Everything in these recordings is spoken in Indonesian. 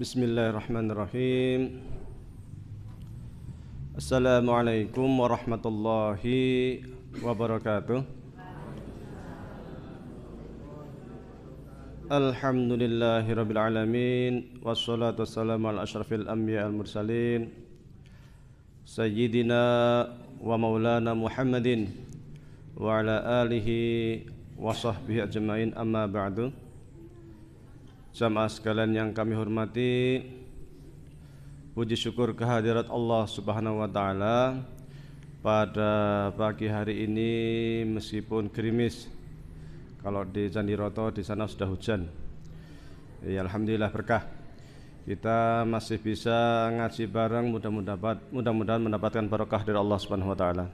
Bismillahirrahmanirrahim. Assalamualaikum warahmatullahi wabarakatuh. Alhamdulillahirabbil alamin wassalatu wassalamu ala asyrafil anbiya wal mursalin sayyidina wa maulana Muhammadin wa ala alihi wa sahbihi ajmain, amma ba'du. Jamaah sekalian yang kami hormati, puji syukur kehadirat Allah Subhanahu wa taala pada pagi hari ini meskipun gerimis. Kalau di Candiroto di sana sudah hujan. Ya, alhamdulillah berkah. Kita masih bisa ngaji bareng, mudah-mudahan mendapatkan barokah dari Allah Subhanahu wa taala.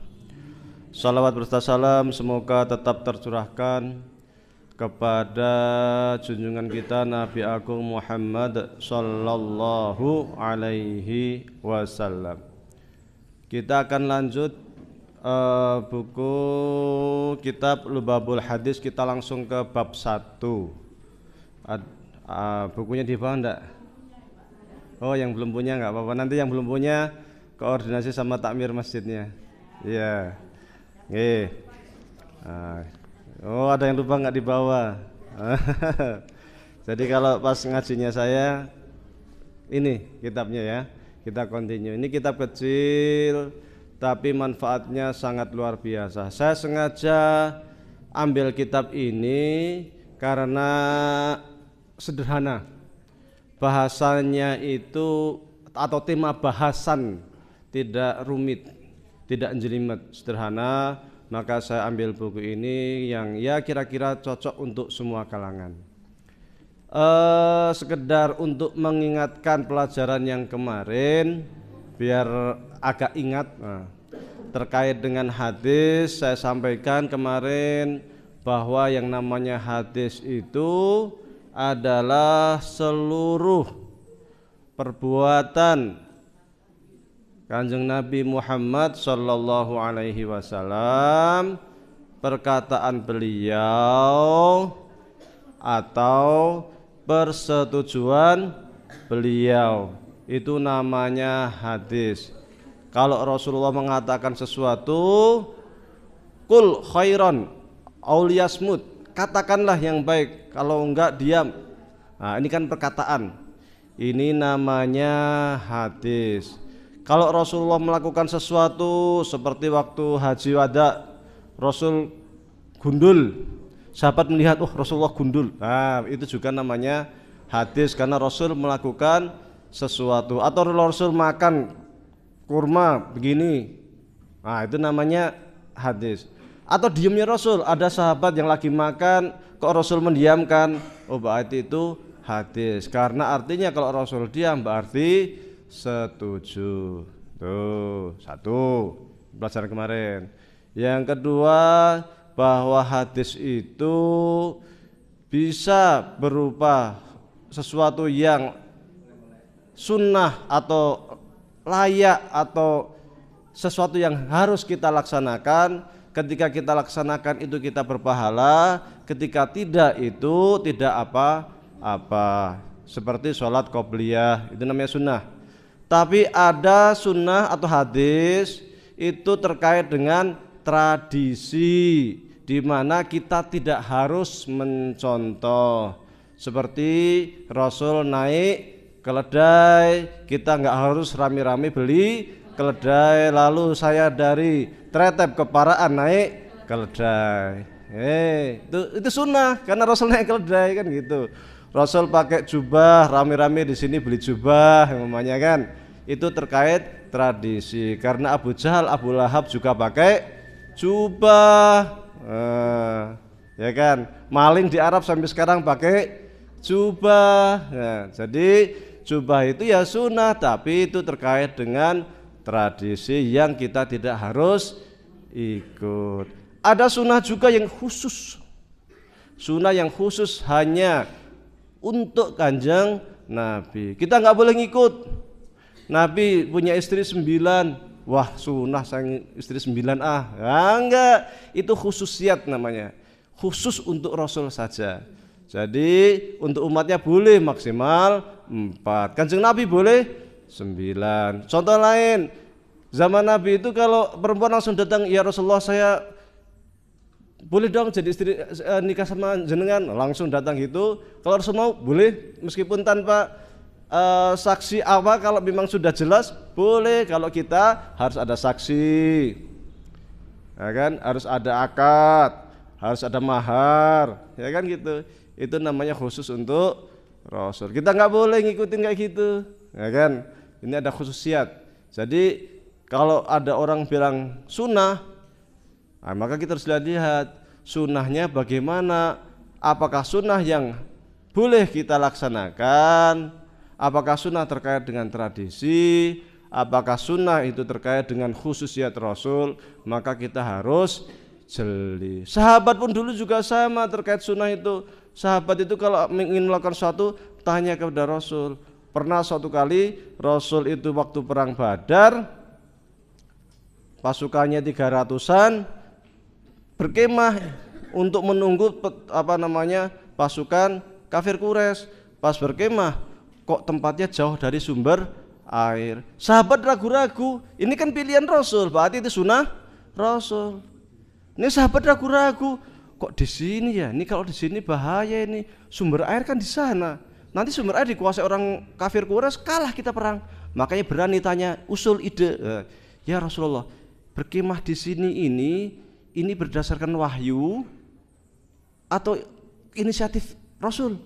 Salawat berserta salam semoga tetap tercurahkan kepada junjungan kita Nabi Agung Muhammad sallallahu alaihi wasallam. Kita akan lanjut buku kitab Lubabul Hadis. Kita langsung ke bab 1. Bukunya di bawah enggak? Oh, yang belum punya enggak apa-apa. Nanti yang belum punya koordinasi sama takmir masjidnya. Iya. Nggih. Oh, ada yang lupa nggak dibawa. Jadi kalau pas ngajinya saya, ini kitabnya ya, kita continue. Ini kitab kecil, tapi manfaatnya sangat luar biasa. Saya sengaja ambil kitab ini karena sederhana. Bahasanya itu atau tema bahasan tidak rumit, tidak jelimet, sederhana. Maka saya ambil buku ini yang ya kira-kira cocok untuk semua kalangan. Sekedar untuk mengingatkan pelajaran yang kemarin biar agak ingat. Terkait dengan hadis, saya sampaikan kemarin bahwa yang namanya hadis itu adalah seluruh perbuatan Kanjeng Nabi Muhammad sallallahu alaihi wasallam, perkataan beliau atau persetujuan beliau, itu namanya hadis. Kalau Rasulullah mengatakan sesuatu, kul khairan aw liyasmut, katakanlah yang baik, kalau enggak diam. Nah, ini kan perkataan. Ini namanya hadis. Kalau Rasulullah melakukan sesuatu seperti waktu haji wada, Rasul gundul, sahabat melihat, oh Rasulullah gundul. Nah, itu juga namanya hadis karena Rasul melakukan sesuatu. Atau Rasul makan kurma begini, nah itu namanya hadis. Atau diamnya Rasul, ada sahabat yang lagi makan, kok Rasul mendiamkan, oh berarti itu hadis. Karena artinya kalau Rasul diam berarti setuju. Tuh, satu pelajaran kemarin. Yang kedua, bahwa hadis itu bisa berupa sesuatu yang sunnah atau layak atau sesuatu yang harus kita laksanakan. Ketika kita laksanakan itu kita berpahala, ketika tidak itu tidak apa-apa. Seperti sholat qobliyah, itu namanya sunnah. Tapi ada sunnah atau hadis itu terkait dengan tradisi, di mana kita tidak harus mencontoh. Seperti Rasul naik keledai, kita nggak harus rame-rame beli keledai. Lalu saya dari Tretep ke Paraan naik keledai. Itu sunnah karena Rasul naik keledai kan gitu. Rasul pakai jubah, rame-rame di sini beli jubah, namanya kan. Itu terkait tradisi. Karena Abu Jahal, Abu Lahab juga pakai jubah, ya kan. Maling di Arab sampai sekarang pakai jubah. Nah, jadi jubah itu ya sunnah, tapi itu terkait dengan tradisi yang kita tidak harus ikut. Ada sunnah juga yang khusus. Sunnah yang khusus hanya untuk Kanjeng Nabi. Kita nggak boleh ngikut. Nabi punya istri 9, wah sunnah saya istri 9 enggak, itu khususiat namanya, khusus untuk Rasul saja. Jadi untuk umatnya boleh maksimal 4. Kanjeng Nabi boleh 9. Contoh lain, zaman Nabi itu kalau perempuan langsung datang, ya Rasulullah saya boleh dong jadi istri nikah sama jenengan, langsung datang gitu. Kalau Rasul mau boleh, meskipun tanpa saksi apa, kalau memang sudah jelas boleh. Kalau kita harus ada saksi, ya kan, harus ada akad, harus ada mahar, ya kan gitu. Itu namanya khusus untuk Rasul. Kita nggak boleh ngikutin kayak gitu, ya kan. Ini ada khususiat. Jadi kalau ada orang bilang sunnah, nah, maka kita harus lihat sunnahnya bagaimana. Apakah sunnah yang boleh kita laksanakan? Apakah sunnah terkait dengan tradisi? Apakah sunnah itu terkait dengan khususiat Rasul? Maka kita harus jeli. Sahabat pun dulu juga sama terkait sunnah itu. Sahabat itu kalau ingin melakukan sesuatu tanya kepada Rasul. Pernah suatu kali Rasul itu waktu perang Badar, pasukannya 300-an berkemah untuk menunggu pasukan kafir Quraisy. Pas berkemah, kok tempatnya jauh dari sumber air. Sahabat ragu-ragu, ini kan pilihan Rasul, berarti itu sunnah Rasul. Ini sahabat ragu-ragu, kok di sini ya? Ini kalau di sini bahaya, ini sumber air kan di sana. Nanti sumber air dikuasai orang kafir Quraisy, kalah kita perang. Makanya berani tanya usul ide. Ya Rasulullah, berkemah di sini ini berdasarkan wahyu atau inisiatif Rasul?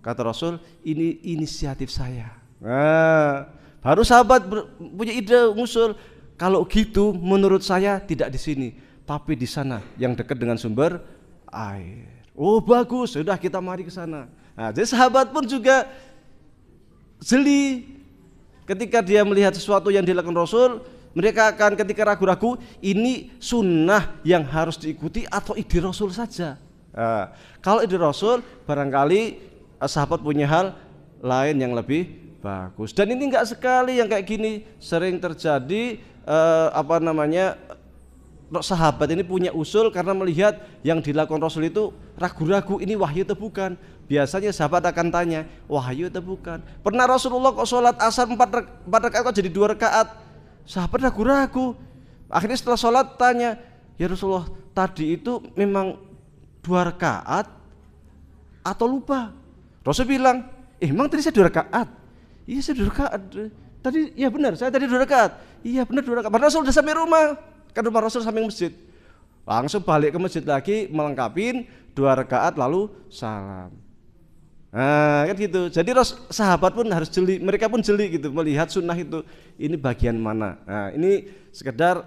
Kata Rasul, ini inisiatif saya. Nah, baru sahabat punya ide ngusul. Kalau gitu, menurut saya tidak di sini, tapi di sana yang dekat dengan sumber air. Oh bagus, sudah kita mari ke sana. Nah, jadi sahabat pun juga jeli. Ketika dia melihat sesuatu yang dilakukan Rasul, mereka akan ketika ragu-ragu, ini sunnah yang harus diikuti atau ide Rasul saja. Nah, kalau ide Rasul, barangkali sahabat punya hal lain yang lebih bagus. Dan ini enggak sekali yang kayak gini, sering terjadi sahabat ini punya usul karena melihat yang dilakukan Rasul itu ragu-ragu, ini wahyu atau bukan. Biasanya sahabat akan tanya, wahyu atau bukan. Pernah Rasulullah kok sholat asar 4 rakaat kok jadi 2 rakaat. Sahabat ragu-ragu. Akhirnya setelah sholat tanya, ya Rasulullah, tadi itu memang 2 rakaat atau lupa? Rasul bilang, emang tadi saya 2 rakaat? Iya saya 2 rakaat. Tadi, ya benar, saya tadi 2 rakaat. Iya benar 2 rakaat. Padahal Rasul sudah sampai rumah, kan rumah Rasul samping masjid. Langsung balik ke masjid lagi, melengkapin 2 rakaat lalu salam. Nah kan gitu. Jadi sahabat pun harus jeli, mereka pun jeli gitu melihat sunnah itu. Ini bagian mana? Nah ini sekedar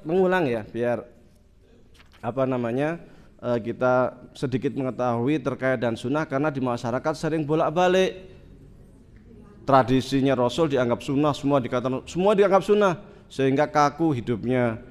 mengulang ya, biar kita sedikit mengetahui terkait dan sunnah, karena di masyarakat sering bolak-balik tradisinya Rasul dianggap sunnah, semua dianggap sunnah, sehingga kaku hidupnya.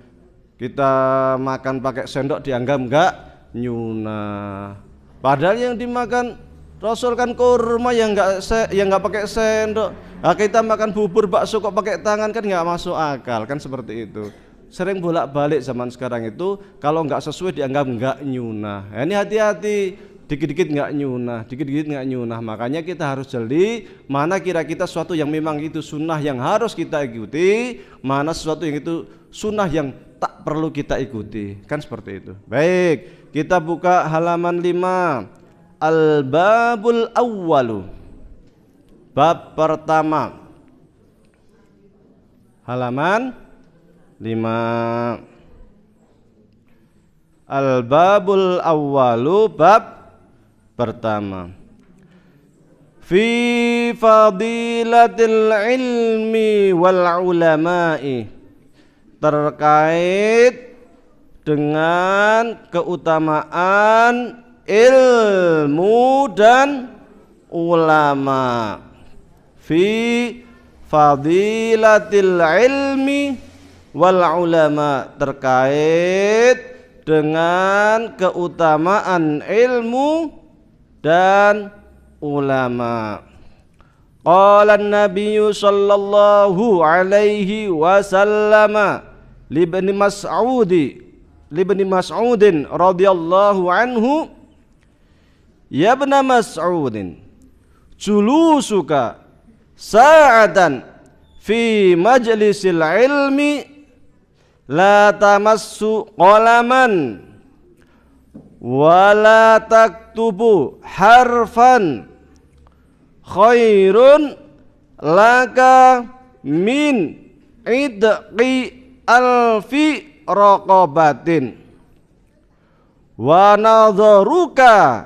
Kita makan pakai sendok dianggap enggak nyunah, padahal yang dimakan Rasul kan kurma yang enggak pakai sendok. Nah, kita makan bubur bakso kok pakai tangan, kan enggak masuk akal, kan seperti itu. Sering bolak-balik zaman sekarang itu, kalau nggak sesuai dianggap nggak nyunah. Nah, ini hati-hati, dikit-dikit nggak nyunah. Makanya kita harus jeli mana kira-kira sesuatu yang memang itu sunnah yang harus kita ikuti, mana sesuatu yang itu sunnah yang tak perlu kita ikuti. Kan seperti itu. Baik, kita buka halaman 5. Al-babul awwalu, bab pertama, halaman 5. Al-babul awwalu, bab pertama. Fi fadilatil ilmi wal ulama'i, terkait dengan keutamaan ilmu dan ulama. Fi fadilatil ilmi wal ulama, terkait dengan keutamaan ilmu dan ulama. Qala an-nabiy sallallahu alaihi wasallam li ibni Mas'udin radhiyallahu anhu, ya ibn Mas'udin, julusuka sa'atan fi majlisil ilmi la tamassu qalaman wala taktubu harfan khairun laka min idqi alfi raqabatin wa nadharuka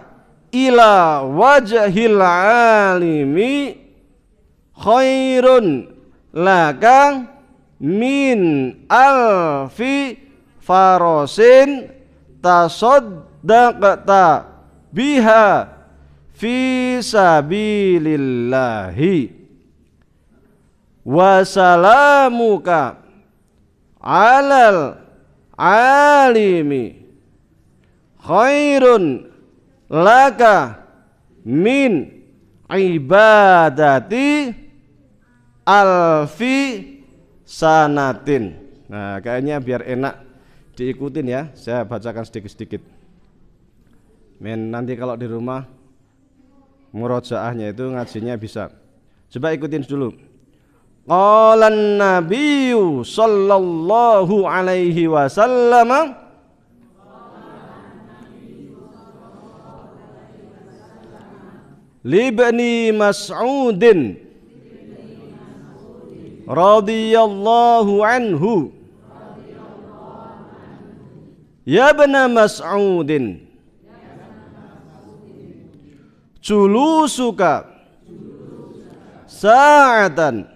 ila wajhil alimi khairun laka min alfi farasin tasaddaqta biha fi sabilillahi wa salamuka alal alimi khairun laka min ibadati alfi sanatin. Nah, kayaknya biar enak diikutin ya, saya bacakan sedikit-sedikit. Nanti kalau di rumah murojaahnya itu ngajinya bisa. Coba ikutin dulu. Qalan nabiyyu sallallahu alaihi wasallam libni Mas'udin radhiyallahu anhu, ya ibna Mas'udin julusuka sa'atan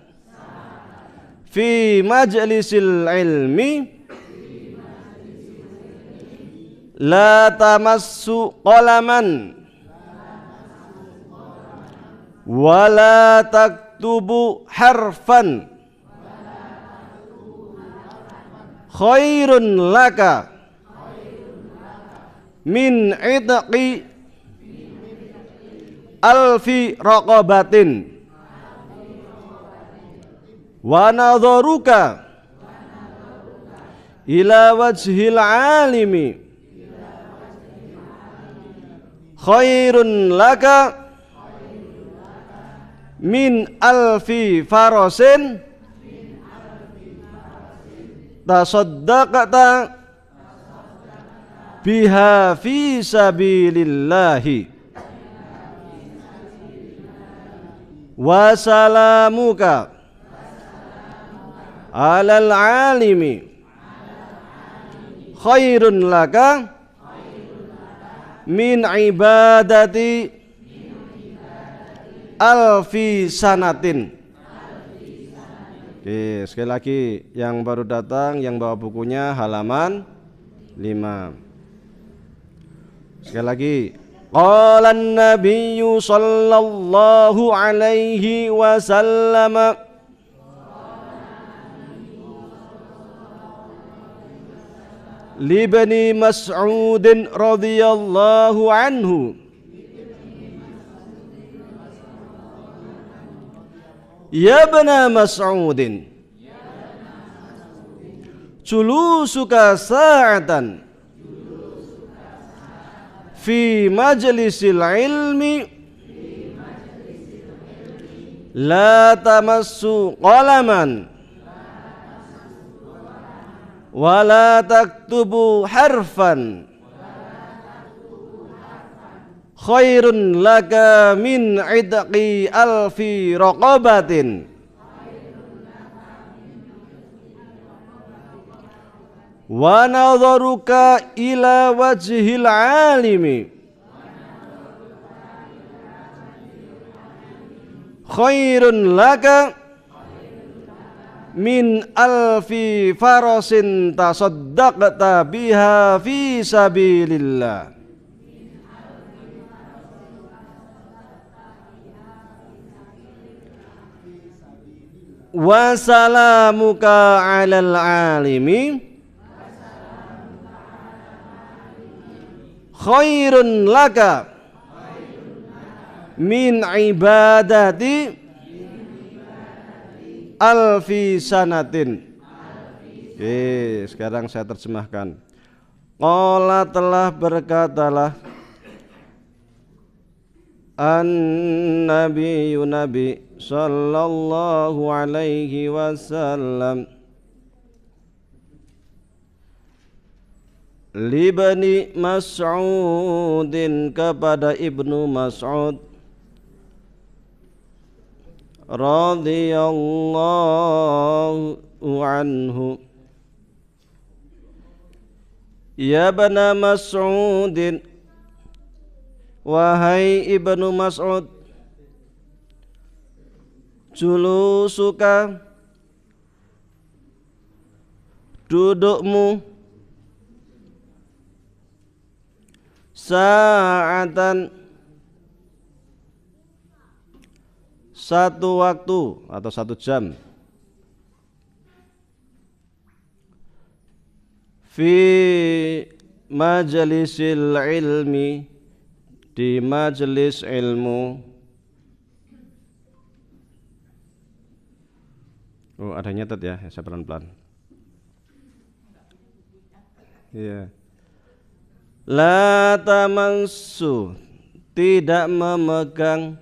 fi majlisil ilmi la tamassu qalaman wala taktubu harfan khairun laka min idqi alfi raqabatin wa nadharuka ila wajhil alimi khairun laka min alfi farasin tasaddaqta biha fi sabilillahi wa salamuka alal alimi khairun laka min ibadati alfi sanatin. Oke, sekali lagi yang baru datang, yang bawa bukunya halaman 5. Sekali lagi. Qala an-nabiyyu sallallahu alaihi wasallam libni Mas'udin radhiyallahu anhu, ya ibna Mas'udin julusuka sa'atan fi majlisil ilmi la tamassu qalaman wala taktubu harfan khairun laka min idqi alfi raqabatin wa nadharuka ila wajhil alimi khairun laka min alfi farasin tasaddaqta biha fi sabilillah wa salamuka alal alimi khairun laka min ibadati alfi sanatin. Oke, sekarang saya terjemahkan. Qala telah berkatalah An-Nabiyyu Nabi sallallahu alaihi wasallam libani Mas'udin kepada Ibnu Mas'ud radhiyallahu anhu, ya bana Mas'udin, wahai Ibnu Mas'ud, julusuka, dudukmu, sa'atan, satu waktu atau satu jam, fi majlisil ilmi, di majelis ilmu. Oh, ada nyatet ya, saya pelan-pelan. Iya. La tamassu, tidak memegang,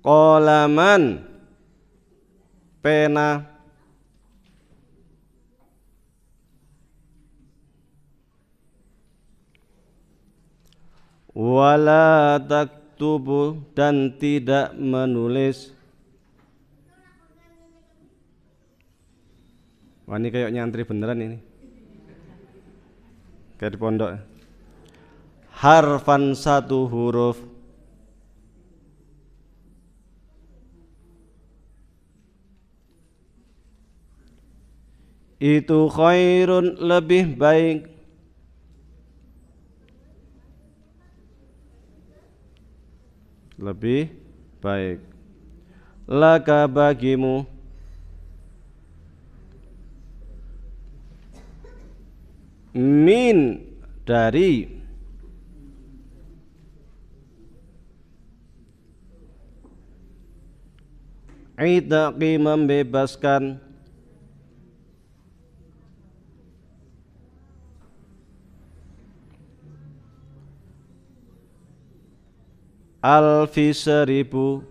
qalaman, pena, wala taktubu, dan tidak menulis. Wah, ini kayak nyantri beneran ini, kayak di pondok. Harfan, satu huruf, itu khairun, lebih baik, lebih baik, laka, bagimu, min, dari, itaqi, membebaskan, alfi, seribu,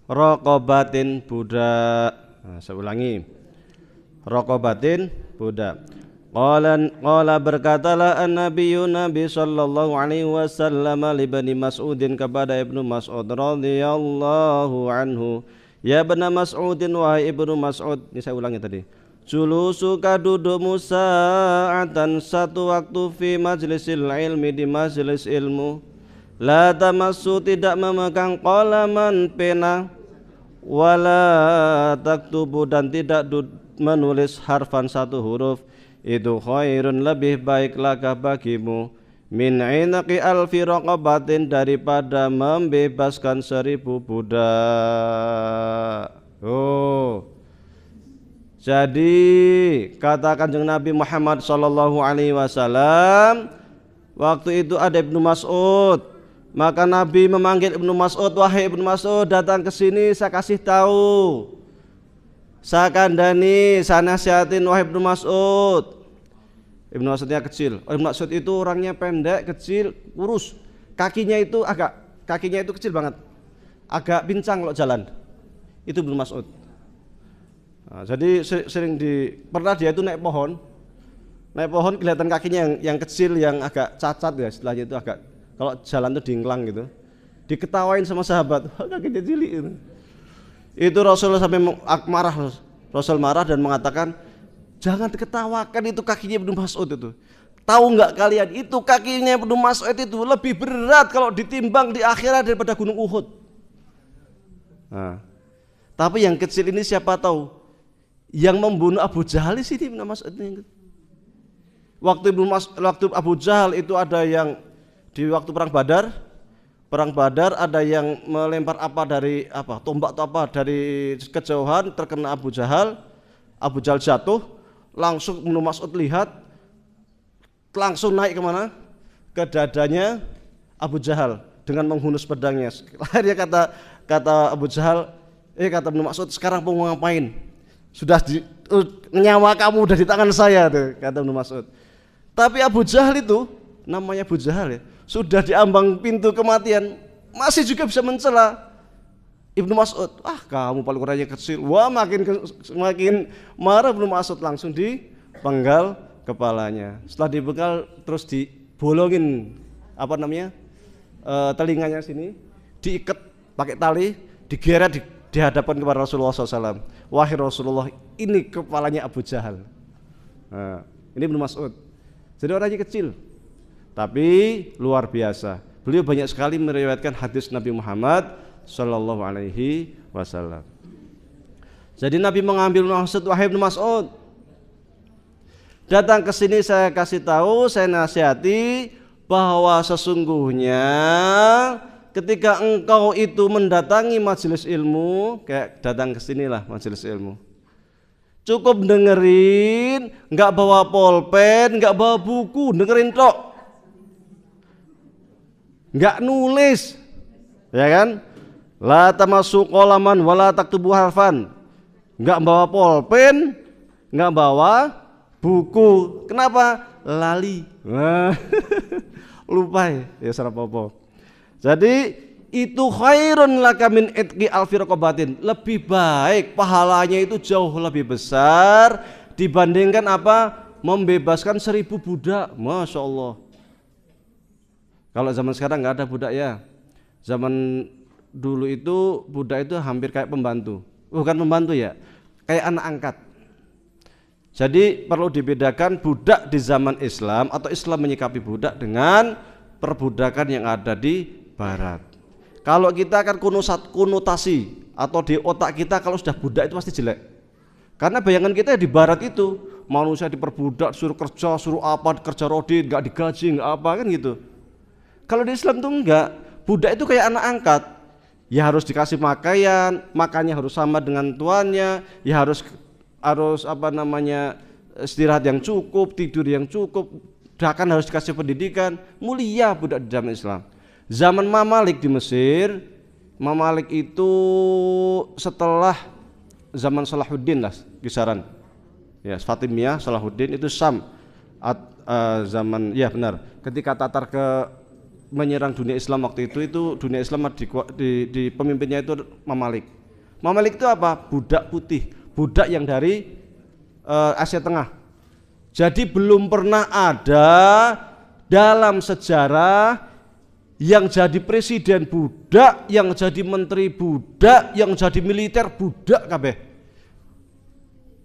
raqabatin, budak. Nah, saya ulangi, raqabatin, budak. Qala berkatalah an-nabiyyu Nabi sallallahu alaihi wasallam li Bani Mas'udin kepada Ibnu Mas'ud radhiyallahu anhu, ya Bani Mas'udin, wahai Ibnu Mas'ud. Ini saya ulangi tadi. Julusuka, dudukmu, sa'atan, satu waktu, fi majlisil ilmi, di majelis ilmu, la tamassu, tidak memegang, qalaman, pena, wala taktubu, dan tidak menulis, harfan, satu huruf, itu khairun, lebih baik, laka, bagimu, min inaqi alfi raqabatin, daripada membebaskan 1000 budak. Oh, jadi kata Kanjeng Nabi Muhammad sallallahu alaihi wasallam, waktu itu ada Ibnu Mas'ud, maka Nabi memanggil Ibnu Mas'ud, wahai Ibnu Mas'ud, datang ke sini, saya kasih tahu, saya kandani, saya nasihatin, wahai Ibnu Mas'ud. Ibnu Mas'udnya kecil. Ibnu Mas'ud itu orangnya pendek, kecil, kurus, kakinya itu kecil banget, agak pincang kalau jalan. Itu Ibnu Mas'ud. Nah, jadi pernah dia itu naik pohon kelihatan kakinya yang kecil, yang agak cacat ya, istilahnya itu agak, kalau jalan itu dingklang gitu, diketawain sama sahabat, kakinya cilik itu. Itu Rasul sampai marah, Rasul marah dan mengatakan, jangan diketawakan, itu kakinya Ibnu Mas'ud itu. Tahu nggak kalian, itu kakinya Ibnu Mas'ud itu lebih berat kalau ditimbang di akhirat daripada gunung Uhud. Nah, tapi yang kecil ini siapa tahu yang membunuh Abu Jahal di sini Ibnu Mas'ud ini. Waktu Abu Jahal itu ada yang di waktu perang Badar ada yang melempar tombak atau apa dari kejauhan, terkena Abu Jahal jatuh, langsung Ibnu Mas'ud lihat, langsung naik kemana? Ke dadanya Abu Jahal, dengan menghunus pedangnya. Akhirnya kata Abu Jahal, kata Ibnu Mas'ud, sekarang mau ngapain? Sudah nyawa kamu udah di tangan saya tuh, kata Ibnu Mas'ud. Tapi Abu Jahal itu, namanya Abu Jahal ya, sudah diambang pintu kematian, masih juga bisa mencela Ibnu Mas'ud. Kamu paling kurangnya kecil. Wah, makin marah Ibnu Mas'ud, langsung dipenggal kepalanya. Setelah dipenggal terus dibolongin telinganya sini, diikat pakai tali, digeret di hadapan kepada Rasulullah SAW. Wahai Rasulullah, ini kepalanya Abu Jahal. Ini Ibnu Mas'ud. Jadi orangnya kecil, tapi luar biasa. Beliau banyak sekali meriwayatkan hadis Nabi Muhammad Sallallahu Alaihi Wasallam. Jadi Nabi mengambil maksud, wahai Ibnu Mas'ud, datang ke sini saya kasih tahu, saya nasihati bahwa sesungguhnya ketika engkau itu mendatangi majelis ilmu, kayak datang ke sinilah majelis ilmu, cukup dengerin, nggak bawa pulpen, nggak bawa buku, dengerin tok, nggak nulis, ya kan? La tamassu qalaman wala taktubu harfan, nggak bawa pulpen, nggak bawa buku. Kenapa? Lali. Lupa ya sarapopo. Jadi itu khairun laka min itqi alfi raqabatin, lebih baik, pahalanya itu jauh lebih besar dibandingkan membebaskan 1000 budak. Masya Allah. Kalau zaman sekarang nggak ada budak ya. Zaman dulu itu budak itu hampir kayak pembantu, bukan pembantu ya, kayak anak angkat. Jadi perlu dibedakan budak di zaman Islam atau Islam menyikapi budak dengan perbudakan yang ada di Barat. Kalau kita akan konotasi atau di otak kita, kalau sudah budak itu pasti jelek. Karena bayangan kita di Barat itu manusia diperbudak, suruh kerja, suruh apa, kerja rodi, nggak digaji, nggak apa kan gitu. Kalau di Islam tuh enggak, budak itu kayak anak angkat. Ya harus dikasih pakaian, makannya harus sama dengan tuannya, ya harus istirahat yang cukup, tidur yang cukup, bahkan harus dikasih pendidikan. Mulia budak di zaman Islam. Zaman Mamalik di Mesir, Mamalik itu setelah zaman Salahuddin lah kisaran. Ya, Fatimiyah, Salahuddin itu Sam. Zaman ya benar. Ketika Tatar menyerang dunia Islam waktu itu dunia Islam di pemimpinnya itu Mamalik. Mamalik itu apa? Budak putih, budak yang dari Asia Tengah. Jadi belum pernah ada dalam sejarah yang jadi presiden budak, yang jadi menteri budak, yang jadi militer budak kabeh.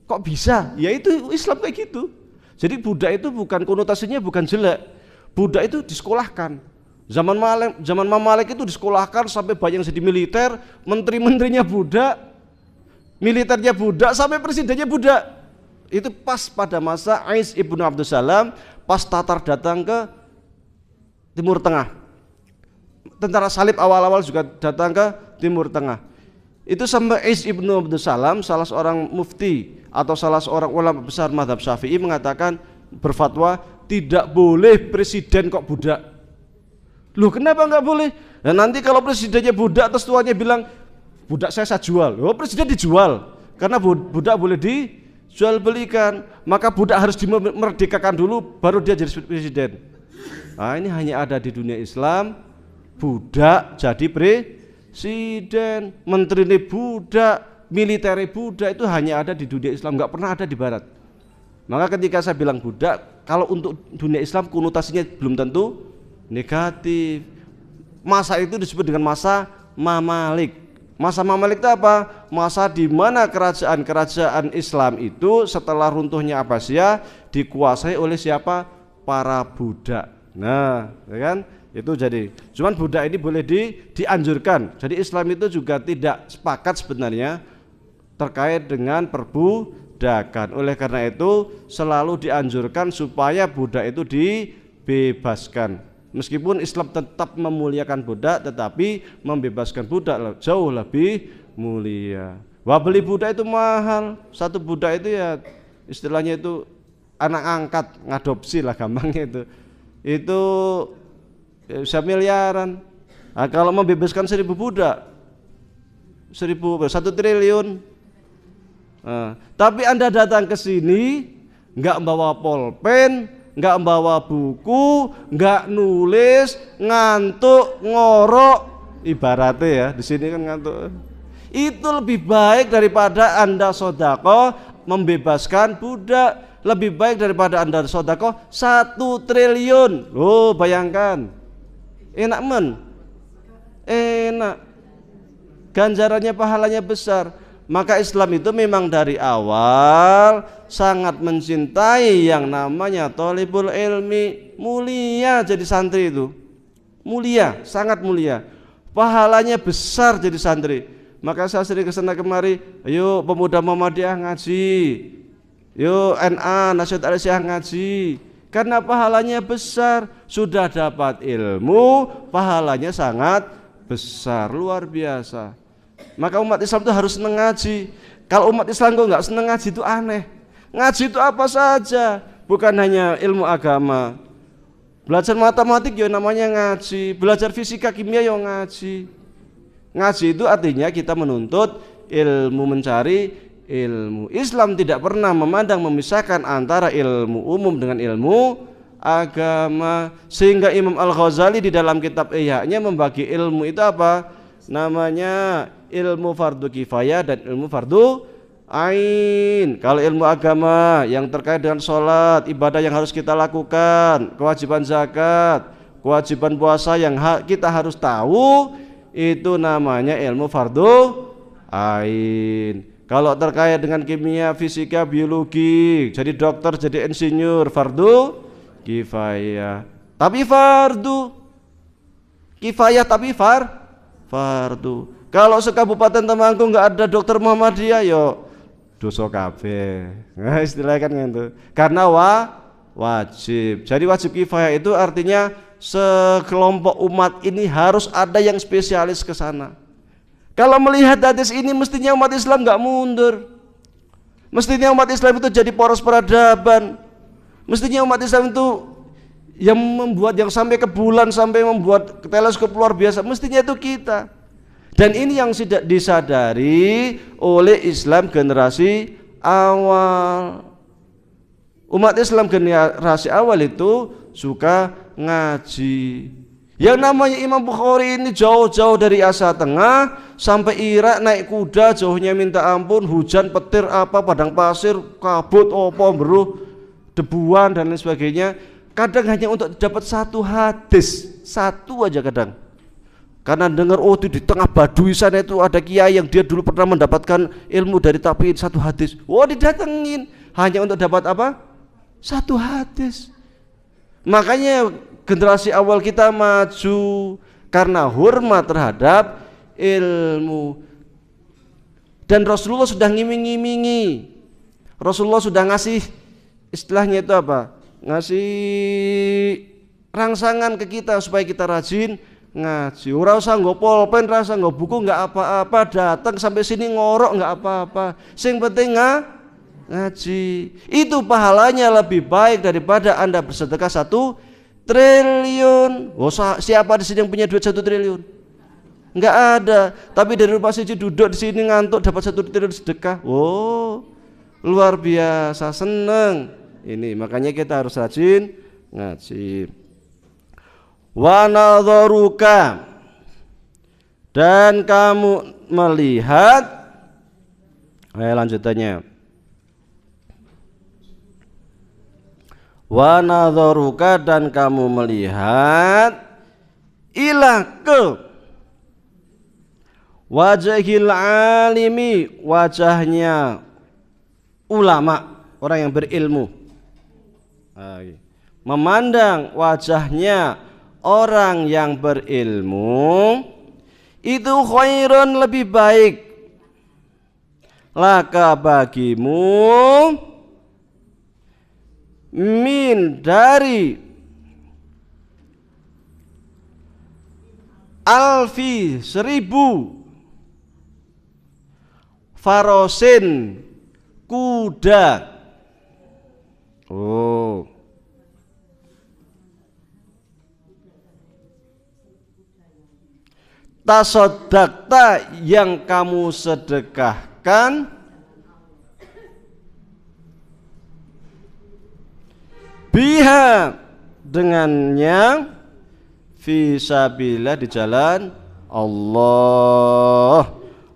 Kok bisa? Ya itu Islam kayak gitu. Jadi budak itu bukan konotasinya bukan jelek. Budak itu disekolahkan. Zaman Mamalik itu disekolahkan sampai banyak yang jadi militer, menteri-menterinya budak, militernya budak, sampai presidennya budak. Itu pas pada masa Ais ibnu Abdus Salam, pas Tatar datang ke Timur Tengah. Tentara salib awal-awal juga datang ke Timur Tengah. Itu sampai Ais ibnu Abdus Salam, salah seorang mufti atau salah seorang ulama besar mazhab Syafi'i, mengatakan, berfatwa, tidak boleh presiden kok budak. Loh, kenapa nggak boleh? Nah, nanti kalau presidennya budak terus tuannya bilang budak saya jual. Oh, presiden dijual karena budak boleh dijual belikan. Maka budak harus dimerdekakan dulu baru dia jadi presiden. Nah, ini hanya ada di dunia Islam. Budak jadi presiden, menteri budak, militer budak, itu hanya ada di dunia Islam, nggak pernah ada di Barat. Maka ketika saya bilang budak, kalau untuk dunia Islam konotasinya belum tentu negatif. Masa itu disebut dengan masa Mamalik. Masa Mamalik itu apa? Masa di mana kerajaan Islam itu setelah runtuhnya Abbasiyah dikuasai oleh siapa? Para budak. Nah, ya kan? Itu jadi. Cuman budak ini boleh dianjurkan. Jadi Islam itu juga tidak sepakat sebenarnya terkait dengan perbudakan. Oleh karena itu selalu dianjurkan supaya budak itu dibebaskan. Meskipun Islam tetap memuliakan budak, tetapi membebaskan budak jauh lebih mulia. Wah, beli budak itu mahal. Satu budak itu ya istilahnya itu anak angkat, ngadopsi lah gampangnya itu. Itu bisa miliaran. Nah, kalau membebaskan 1.000 budak, 1 triliun. Nah, tapi Anda datang ke sini nggak bawa pulpen, nggak bawa buku, nggak nulis, ngantuk, ngorok, ibaratnya ya di sini kan ngantuk. Itu lebih baik daripada Anda sodako membebaskan budak. Lebih baik daripada Anda sodako 1 triliun. Loh, bayangkan, enak men, enak, ganjarannya, pahalanya besar. Maka Islam itu memang dari awal sangat mencintai yang namanya thalibul ilmi. Mulia jadi santri itu, mulia, sangat mulia, pahalanya besar jadi santri. Maka saya sering kesana kemari, ayo pemuda Muhammadiyah ngaji, yuk NA Nasihat Al-Syiah ngaji, karena pahalanya besar. Sudah dapat ilmu, pahalanya sangat besar, luar biasa. Maka umat Islam itu harus senang ngaji. Kalau umat Islam kok nggak senang ngaji itu aneh. Ngaji itu apa saja, bukan hanya ilmu agama. Belajar matematik ya namanya ngaji, belajar fisika kimia ya ngaji. Ngaji itu artinya kita menuntut ilmu, mencari ilmu. Islam tidak pernah memandang memisahkan antara ilmu umum dengan ilmu agama. Sehingga Imam Al-Ghazali di dalam kitab Ihya-nya membagi ilmu itu apa? Namanya ilmu fardu kifayah dan ilmu fardu ain. Kalau ilmu agama yang terkait dengan sholat, ibadah yang harus kita lakukan, kewajiban zakat, kewajiban puasa yang kita harus tahu, itu namanya ilmu fardu ain. Kalau terkait dengan kimia, fisika, biologi, jadi dokter, jadi insinyur, fardu kifayah. Tapi fardu kifayah, tapi fardu. Kalau sekabupaten Temanggung nggak ada dokter Muhammadiyah, yo dosa kabeh. Nah, istilahnya kan gitu. Karena wajib. Jadi wajib kifayah itu artinya sekelompok umat ini harus ada yang spesialis ke sana. Kalau melihat hadis ini, mestinya umat Islam nggak mundur. Mestinya umat Islam itu jadi poros peradaban. Mestinya umat Islam itu yang membuat, yang sampai ke bulan, sampai membuat teleskop luar biasa, mestinya itu kita. Dan ini yang tidak disadari oleh Islam generasi awal. Umat Islam generasi awal itu suka ngaji. Yang namanya Imam Bukhari ini jauh-jauh dari Asia Tengah sampai Irak, naik kuda, jauhnya minta ampun, hujan, petir, apa, padang pasir, kabut, opo, beruh, debuan dan lain sebagainya. Kadang hanya untuk dapat 1 hadis, 1 aja kadang. Karena dengar di tengah Baduy sana itu ada kiai yang dia dulu pernah mendapatkan ilmu dari tabi'in, 1 hadis. Didatengin hanya untuk dapat apa? 1 hadis. Makanya generasi awal kita maju karena hormat terhadap ilmu. Dan Rasulullah sudah ngiming-ngimingi. Rasulullah sudah ngasih, istilahnya itu apa? Ngasih rangsangan ke kita supaya kita rajin ngaji. Ora usah nggo pulpen, ora usah nggo buku, enggak apa-apa, datang sampai sini ngorok enggak apa-apa. Sing penting ngaji. Itu pahalanya lebih baik daripada Anda bersedekah 1 triliun. Siapa di sini yang punya duit 1 triliun? Enggak ada. Tapi dari rumah siji duduk di sini ngantuk dapat 1 triliun sedekah. Luar biasa, seneng. Ini makanya kita harus rajin ngaji. Wa nadharuka, dan kamu melihat, lanjutannya, wa nadharuka, dan kamu melihat, ila ke wajhil alimi, wajahnya ulama, orang yang berilmu. Memandang wajahnya orang yang berilmu itu khairun, lebih baik, laka bagimu, min dari alfi 1000 farosin kuda. tasoddaqta yang kamu sedekahkan, biha dengannya, fi sabilillah di jalan Allah,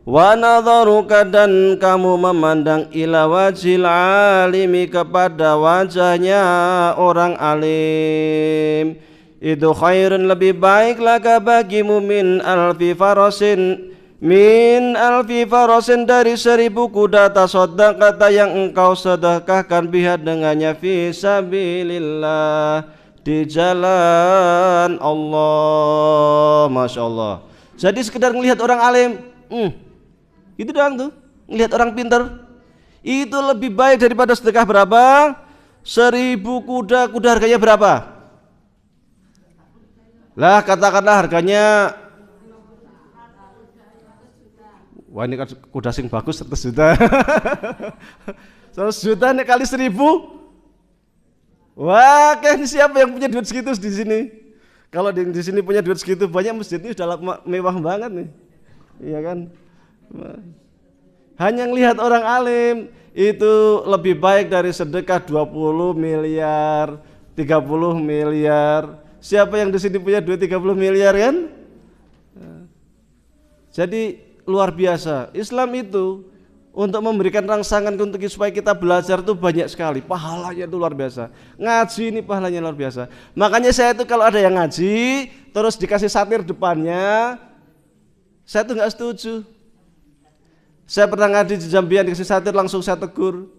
wa nadharuka dan kamu memandang ila wajhil alimi kepada wajahnya orang alim, itu khairun lebih baik laka bagimu min alfi farasin, min alfi farasin dari 1000 kuda, tasoddaqata yang engkau sedekahkan, biha dengannya, fi sabilillah di jalan Allah. Masya Allah. Jadi sekedar melihat orang alim, itu doang tuh, melihat orang pintar, itu lebih baik daripada sedekah berapa? 1000 kuda. Kuda harganya berapa? Lah katakanlah harganya, wah ini kan kuda sing bagus 100 juta. 100 juta nih kali 1000. Wah, kan siapa yang punya duit segitu di sini? Kalau di sini punya duit segitu banyak, masjid ini sudah mewah banget nih. Iya kan? Hanya melihat orang alim itu lebih baik dari sedekah 20 miliar, 30 miliar. Siapa yang di sini punya duit 30 miliar kan? Jadi luar biasa. Islam itu untuk memberikan rangsangan untuk supaya kita belajar itu banyak sekali. Pahalanya itu luar biasa. Ngaji ini pahalanya luar biasa. Makanya saya itu kalau ada yang ngaji terus dikasih satir depannya, saya tuh nggak setuju. Saya pernah ngaji di Jambian dikasih satir langsung saya tegur.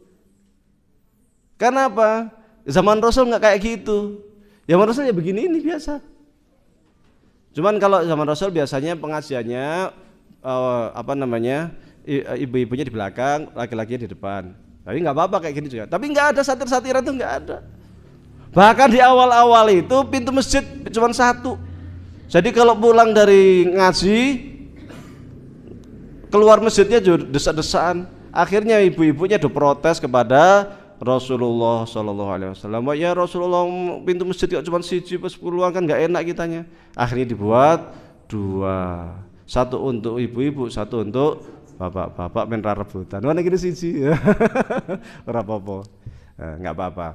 Karena apa? Zaman Rasul nggak kayak gitu. Zaman Rasul ya begini ini biasa. Cuman kalau zaman Rasul biasanya pengajiannya ibu-ibunya di belakang, laki-lakinya di depan. Tapi nggak apa-apa kayak gini juga. Tapi nggak ada satir-satiran itu nggak ada. Bahkan di awal-awal itu pintu masjid cuma satu. Jadi kalau pulang dari ngaji keluar masjidnya desak-desakan. Akhirnya ibu-ibunya udah protes kepada Rasulullah Sallallahu Alaihi Wasallam. Ya Rasulullah, pintu masjid kok cuma siji pas puluhan kan nggak enak kitanya. Akhirnya dibuat 2. Satu untuk ibu-ibu, satu untuk bapak-bapak men rebutan. Mana gini siji. Ora apa-apa. Enggak apa-apa.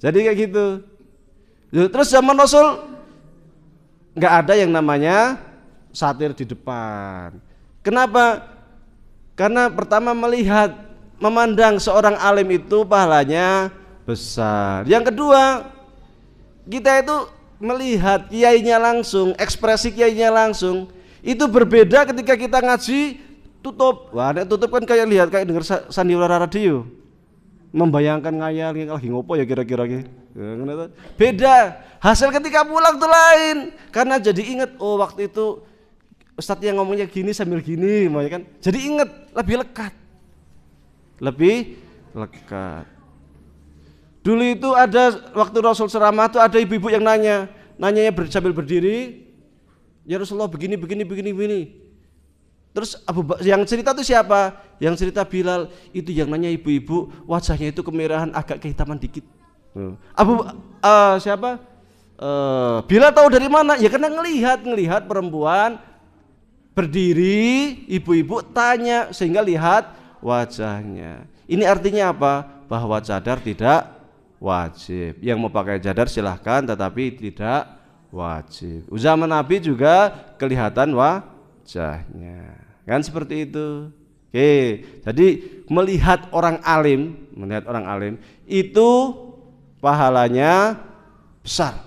Jadi kayak gitu. Terus zaman Rasul enggak ada yang namanya satir di depan. Kenapa? Karena pertama memandang seorang alim itu pahalanya besar. Yang kedua, kita itu melihat kiainya langsung, ekspresi kiainya langsung. Itu berbeda ketika kita ngaji tutup. Wah, tutup kan kayak lihat kayak dengar sandiwara radio. Membayangkan ngayal lagi ngopo ya kira-kira gitu. Beda. Hasil ketika pulang tuh lain. Karena jadi ingat, oh waktu itu Ustadz yang ngomongnya gini sambil gini, kan? Jadi ingat, lebih lekat. Lebih lekat. Dulu itu ada waktu Rasul ceramah tuh ada ibu-ibu yang nanyanya sambil berdiri. Ya Rasulullah begini. Terus yang cerita itu siapa? Yang cerita Bilal. Itu yang nanya ibu-ibu, wajahnya itu kemerahan agak kehitaman dikit. Siapa? Bilal tahu dari mana? Ya karena ngelihat perempuan berdiri, ibu-ibu tanya sehingga lihat wajahnya. Ini artinya apa? Bahwa cadar tidak wajib. Yang mau pakai cadar silahkan, tetapi tidak wajib. Zaman Nabi juga kelihatan wajahnya, kan seperti itu. Oke, jadi melihat orang alim itu pahalanya besar.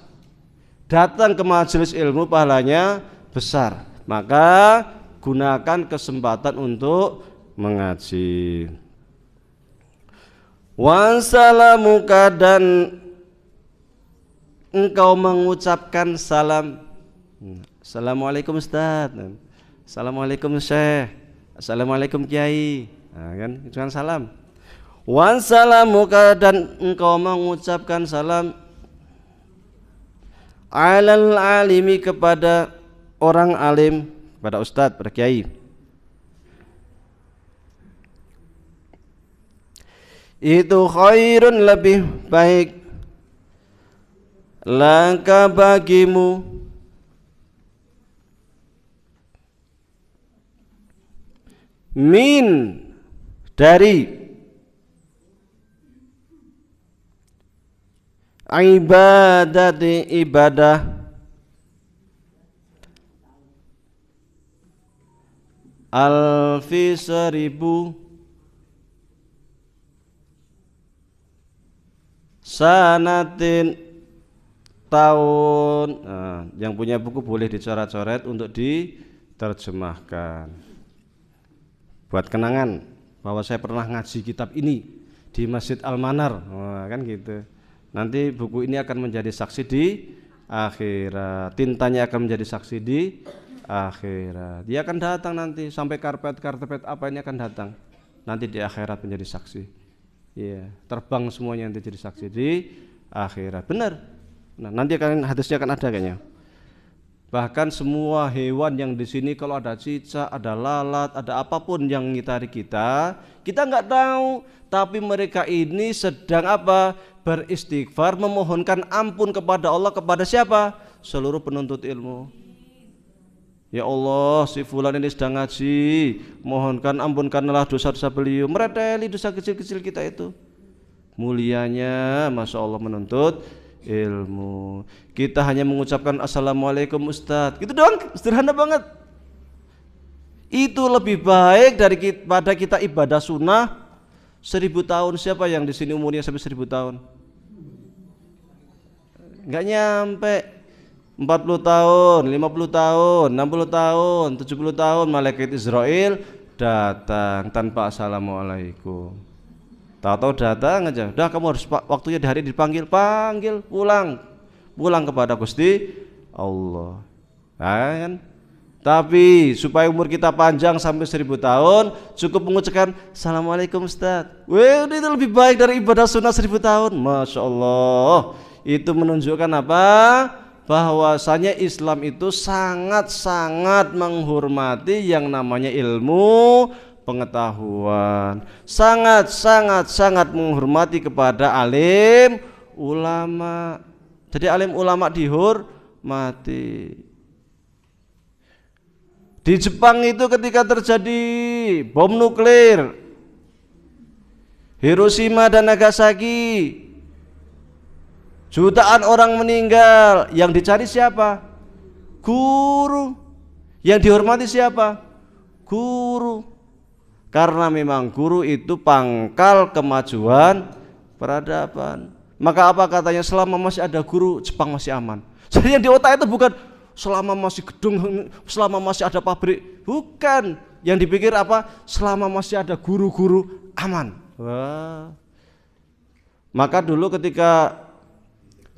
Datang ke majelis ilmu pahalanya besar. Maka gunakan kesempatan untuk mengaji. Wassalamuka dan engkau mengucapkan salam. Assalamualaikum Ustaz. Assalamualaikum Syekh. Assalamualaikum Kiai. Nah, kan itu kan salam. Wassalamuka dan engkau mengucapkan salam alal alimi kepada orang alim, pada Ustaz, pada Kiai. Itu khairun lebih baik laka bagimu min dari ibadati ibadah alfi seribu sanatin tahun. Nah, yang punya buku boleh dicoret-coret untuk diterjemahkan buat kenangan bahwa saya pernah ngaji kitab ini di Masjid Al-Manar. Nah, kan gitu. Nanti buku ini akan menjadi saksi di akhirat, tintanya akan menjadi saksi di akhirat. Dia akan datang nanti sampai karpet apa ini akan datang nanti di akhirat menjadi saksi. Iya, terbang semuanya nanti jadi saksi di akhirat. Benar. Nah, nanti akan hadisnya akan ada kayaknya. Bahkan semua hewan yang di sini kalau ada cicak, ada lalat, ada apapun yang ngitari kita nggak tahu. Tapi mereka ini sedang apa? Beristighfar, memohonkan ampun kepada Allah. Kepada siapa? Seluruh penuntut ilmu. Ya Allah, si fulan ini sedang ngaji, mohonkan ampunkanlah dosa-dosa beliau. Mereteli dosa kecil-kecil kita itu. Mulianya, Masya Allah menuntut ilmu. Kita hanya mengucapkan Assalamualaikum Ustadz, gitu doang, sederhana banget. Itu lebih baik daripada kita ibadah sunnah 1000 tahun. Siapa yang di sini umurnya sampai 1000 tahun? Nggak nyampe. 40 tahun, 50 tahun, 60 tahun, 70 tahun malaikat Israel datang tanpa assalamualaikum. Tahu-tahu datang aja, udah kamu harus waktunya di hari dipanggil, panggil, pulang kepada Gusti Allah. Nah, kan? Tapi supaya umur kita panjang sampai 1000 tahun, cukup mengucapkan Assalamualaikum Ustaz. Wah, itu lebih baik dari ibadah sunnah 1000 tahun. Masya Allah. Itu menunjukkan apa? Bahwasanya Islam itu sangat-sangat menghormati yang namanya ilmu pengetahuan, sangat menghormati kepada alim ulama. Jadi alim ulama dihormati. Di Jepang itu ketika terjadi bom nuklir Hiroshima dan Nagasaki, jutaan orang meninggal. Yang dicari siapa? Guru. Yang dihormati siapa? Guru. Karena memang guru itu pangkal kemajuan peradaban. Maka apa katanya, selama masih ada guru, Jepang masih aman. Jadi yang di otak itu bukan selama masih gedung, selama masih ada pabrik. Bukan. Yang dipikir apa? Selama masih ada guru-guru, aman. Wah. Maka dulu ketika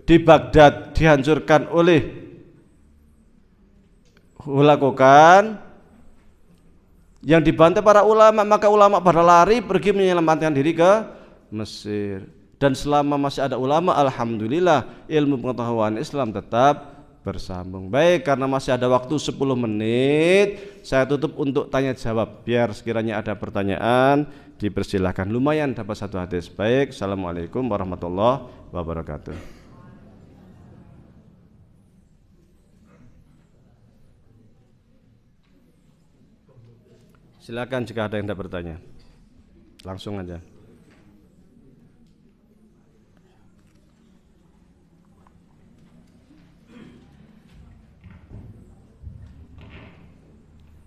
di Baghdad dihancurkan oleh Hulakokan, yang dibantai para ulama, maka ulama pada lari pergi menyelamatkan diri ke Mesir. Dan selama masih ada ulama, alhamdulillah ilmu pengetahuan Islam tetap bersambung. Baik, karena masih ada waktu 10 menit, saya tutup untuk tanya jawab. Biar sekiranya ada pertanyaan, dipersilahkan. Lumayan dapat satu hadis. Baik, assalamualaikum warahmatullahi wabarakatuh. Silakan jika ada yang tidak bertanya, langsung aja.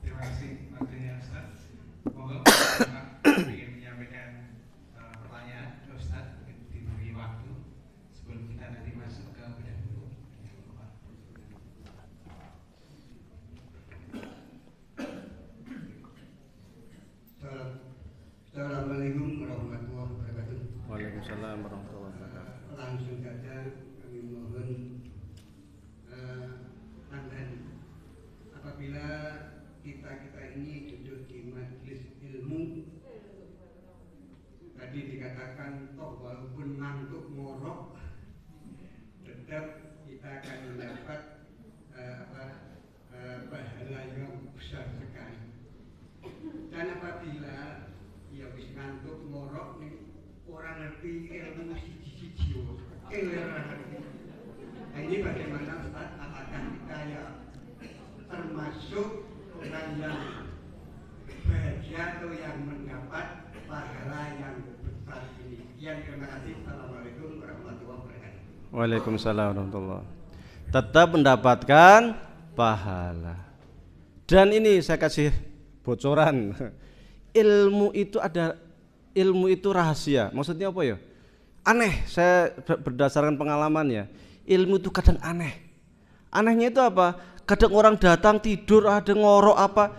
Terima kasih waktunya Ustaz. Monggo ingin menyampaikan pertanyaan ke Ustaz, diberi waktu sebelum kita nanti masuk ke bedah dulu. Assalamualaikum warahmatullahi wabarakatuh. Waalaikumsalam warahmatullahi wabarakatuh. Langsung saja kami mohon pandangan, apabila kita ini duduk di majelis ilmu, tadi dikatakan toh walaupun ngantuk ngorok, tetap kita akan mendapat pahala yang besar sekali. Dan apabila ya wis ngantuk ngorok nih, orang ngerti ilmu siji-siji, nah ini bagaimana Ustaz? Apakah kita ya termasuk orang yang bahagia atau Terima kasih. Assalamualaikum warahmatullahi wabarakatuh. Waalaikumsalam warahmatullahi. Tetap mendapatkan pahala. Dan ini saya kasih bocoran. Ilmu itu rahasia. Maksudnya apa ya? Aneh. Saya berdasarkan pengalaman ya. Ilmu itu kadang aneh. Anehnya itu apa? Kadang orang datang tidur ada ngorok apa.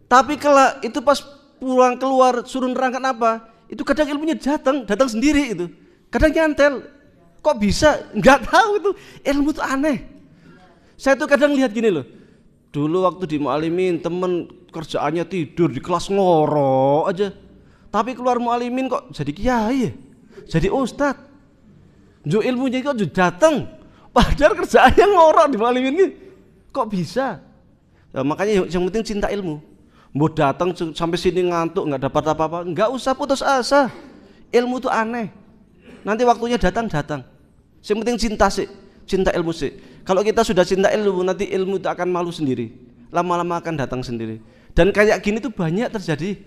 Tapi kalau itu pas pulang keluar suruh nerangkan apa, itu kadang ilmunya datang sendiri itu. Kadang nyantel. Kok bisa? Nggak tahu itu. Ilmu itu aneh. Saya tuh kadang lihat gini loh. Dulu waktu di Mu'alimin temen kerjaannya tidur di kelas ngorok aja. Tapi keluar Mu'alimin kok jadi kiai, jadi ustad. Jo ilmunya kok datang. Padahal kerjaannya ngorok di Mu'alimin ini. Kok bisa? Nah, makanya yang penting cinta ilmu. Mau datang sampai sini ngantuk nggak dapat apa-apa, nggak usah putus asa. Ilmu itu aneh. Nanti waktunya datang. Yang penting cinta sih, cinta ilmu sih. Kalau kita sudah cinta ilmu, nanti ilmu itu akan malu sendiri. Lama-lama akan datang sendiri. Dan kayak gini tuh banyak terjadi.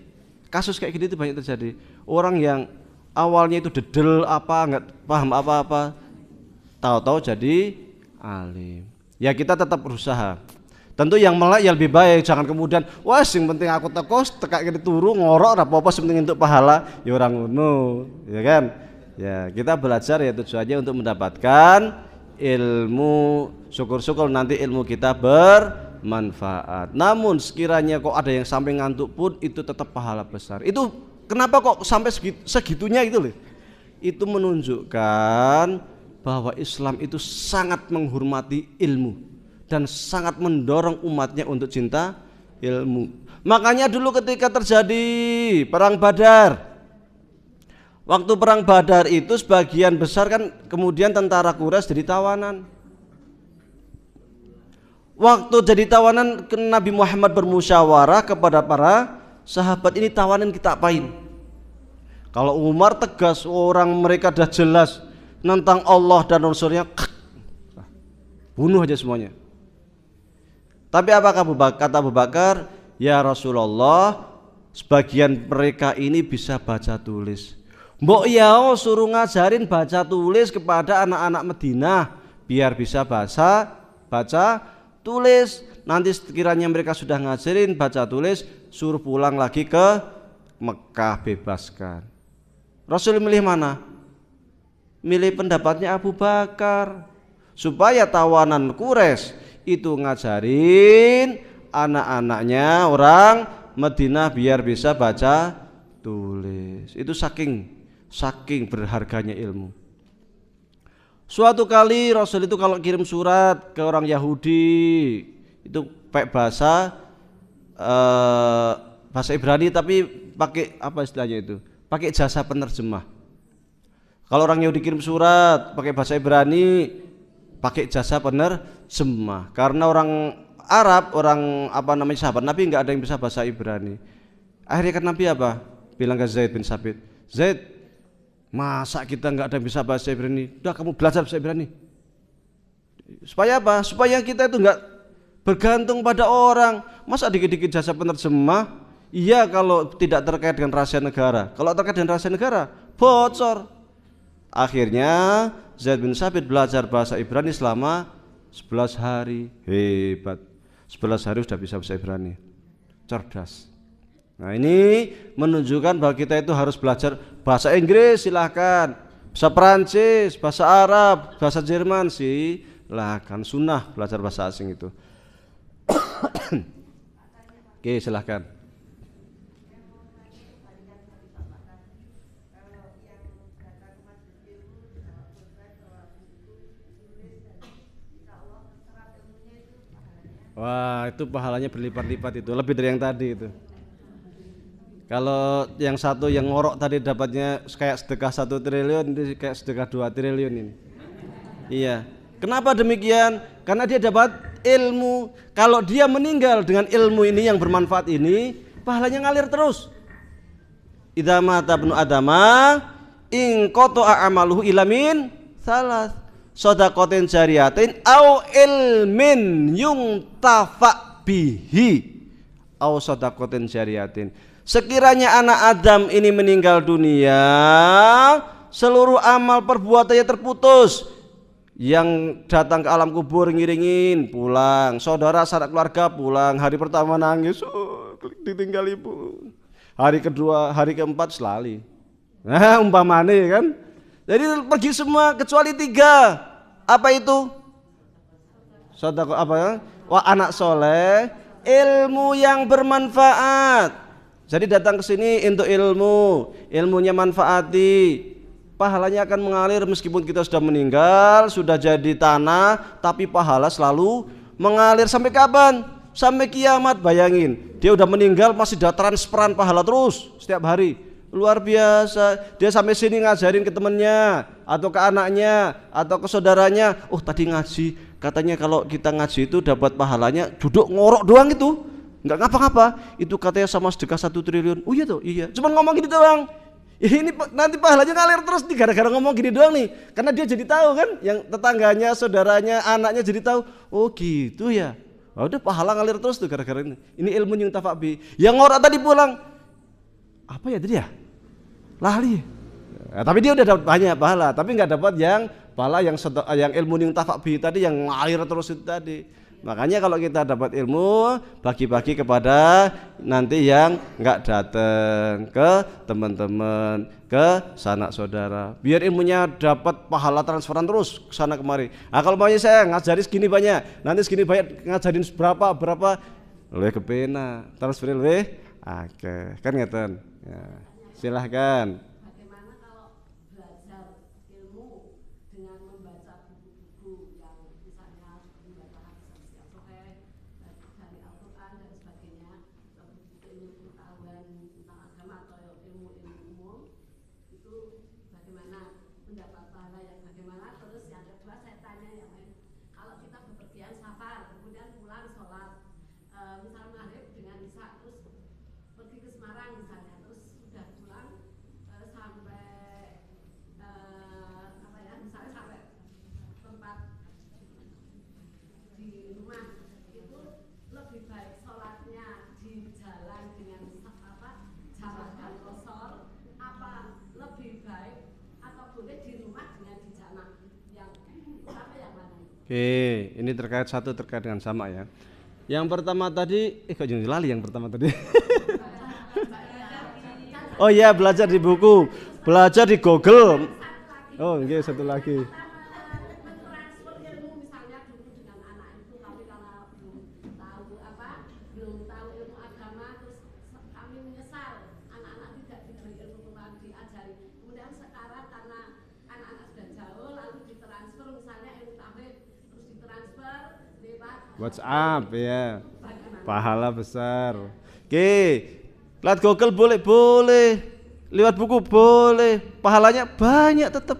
Kasus kayak gini tuh banyak terjadi. Orang yang awalnya itu dedel apa, nggak paham apa-apa, tahu-tahu jadi alim. Ya kita tetap berusaha. Tentu yang melek ya lebih baik. Jangan kemudian, wah yang penting aku tekos, tekak gini turu, ngorok, apa-apa penting untuk pahala. Ya orang ngono, ya kan? Ya kita belajar ya tujuannya untuk mendapatkan ilmu, syukur-syukur nanti ilmu kita bermanfaat. Namun sekiranya kok ada yang sampai ngantuk pun itu tetap pahala besar. Itu kenapa kok sampai segitunya itu loh? Itu menunjukkan bahwa Islam itu sangat menghormati ilmu dan sangat mendorong umatnya untuk cinta ilmu. Makanya dulu ketika terjadi perang Badar, waktu perang Badar itu sebagian besar kan kemudian tentara Quraisy jadi tawanan. Waktu jadi tawanan Nabi Muhammad bermusyawarah kepada para sahabat, ini tawanan kita apain? Kalau Umar tegas, orang mereka dah jelas tentang Allah dan Rasulnya, bunuh aja semuanya. Tapi apakah kata Abu Bakar? Ya Rasulullah, sebagian mereka ini bisa baca tulis. Mbok yao suruh ngajarin baca tulis kepada anak-anak Madinah biar bisa baca tulis. Nanti sekiranya mereka sudah ngajarin baca tulis, suruh pulang lagi ke Mekah, bebaskan. Rasul milih mana? Milih pendapatnya Abu Bakar, supaya tawanan Quraisy itu ngajarin anak-anaknya orang Madinah biar bisa baca tulis. Itu saking berharganya ilmu. Suatu kali Rasul itu kalau kirim surat ke orang Yahudi itu pakai bahasa Ibrani, tapi pakai apa istilahnya itu? Pakai jasa penerjemah. Kalau orang Yahudi kirim surat pakai bahasa Ibrani, pakai jasa penerjemah. Karena orang Arab, orang sahabat Nabi nggak ada yang bisa bahasa Ibrani. Akhirnya kan Nabi apa? Bilang ke Zaid bin Sabit, Zaid, masa kita nggak ada yang bisa bahasa Ibrani? Udah kamu belajar bahasa Ibrani. Supaya apa? Supaya kita itu nggak bergantung pada orang. Masa dikit-dikit jasa penerjemah? Iya kalau tidak terkait dengan rahasia negara. Kalau terkait dengan rahasia negara, bocor. Akhirnya Zaid bin Sabit belajar bahasa Ibrani selama 11 hari. Hebat. 11 hari sudah bisa bahasa Ibrani. Cerdas. Nah ini menunjukkan bahwa kita itu harus belajar bahasa Inggris, silahkan, bahasa Perancis, bahasa Arab, bahasa Jerman, silahkan, sunnah belajar bahasa asing itu. Oke, silahkan. Wah itu pahalanya berlipat-lipat, itu lebih dari yang tadi itu. Kalau yang satu yang ngorok tadi dapatnya kayak sedekah 1 triliun, ini kayak sedekah 2 triliun ini. Iya. Kenapa demikian? Karena dia dapat ilmu. Kalau dia meninggal dengan ilmu ini yang bermanfaat ini, pahalanya ngalir terus. Idza mata ibnu adama in qata'a amaluhu illa min salas, shadaqatin jariyatin au ilmin yuntafa bihi au shadaqatin jariyatin. Sekiranya anak Adam ini meninggal dunia, seluruh amal perbuatannya terputus. Yang datang ke alam kubur ngiringin pulang, saudara sanak keluarga pulang, hari pertama nangis, ditinggal ibu, hari kedua, hari keempat selali. Nah umpamane kan, jadi pergi semua kecuali 3. Apa itu? Sedekah apa ya? Wah, anak soleh, ilmu yang bermanfaat. Jadi datang ke sini untuk ilmu, ilmunya manfaati. Pahalanya akan mengalir meskipun kita sudah meninggal, sudah jadi tanah, tapi pahala selalu mengalir sampai kapan? Sampai kiamat. Bayangin, dia udah meninggal masih ada transferan pahala terus setiap hari. Luar biasa. Dia sampai sini ngajarin ke temennya atau ke anaknya atau ke saudaranya. Oh tadi ngaji, katanya kalau kita ngaji itu dapat pahalanya duduk ngorok doang itu, nggak ngapa-ngapa. Itu katanya sama sedekah 1 triliun. Oh iya tuh, iya. Cuman ngomong gitu doang. Ini nanti pahalanya ngalir terus nih gara-gara ngomong gini doang nih. Karena dia jadi tahu kan, yang tetangganya, saudaranya, anaknya jadi tahu. Oh gitu ya. Oh, udah pahala ngalir terus tuh gara-gara ini. Ini ilmu yang tafabi. Yang orang tadi pulang, apa ya tadi ya? Lali. Ya, tapi dia udah dapat banyak pahala, tapi nggak dapat yang pahala yang ilmu yang tafabi tadi yang ngalir terus itu tadi. Makanya kalau kita dapat ilmu, bagi-bagi kepada nanti yang nggak datang, ke teman-teman, ke sanak saudara, biar ilmunya dapat pahala transferan terus ke sana kemari. Nah kalau maunya saya ngajari segini banyak, nanti segini banyak ngajarin berapa lebih kepena transferin lebih oke kan ngeten ya, silahkan. Oke, ini terkait dengan sama ya. Yang pertama tadi, kok jadi lali yang pertama tadi? Oh iya, belajar di buku, belajar di Google. Oh, oke, satu lagi. WhatsApp ya, pahala besar. Oke, lewat Google boleh, lewat buku boleh, pahalanya banyak tetap.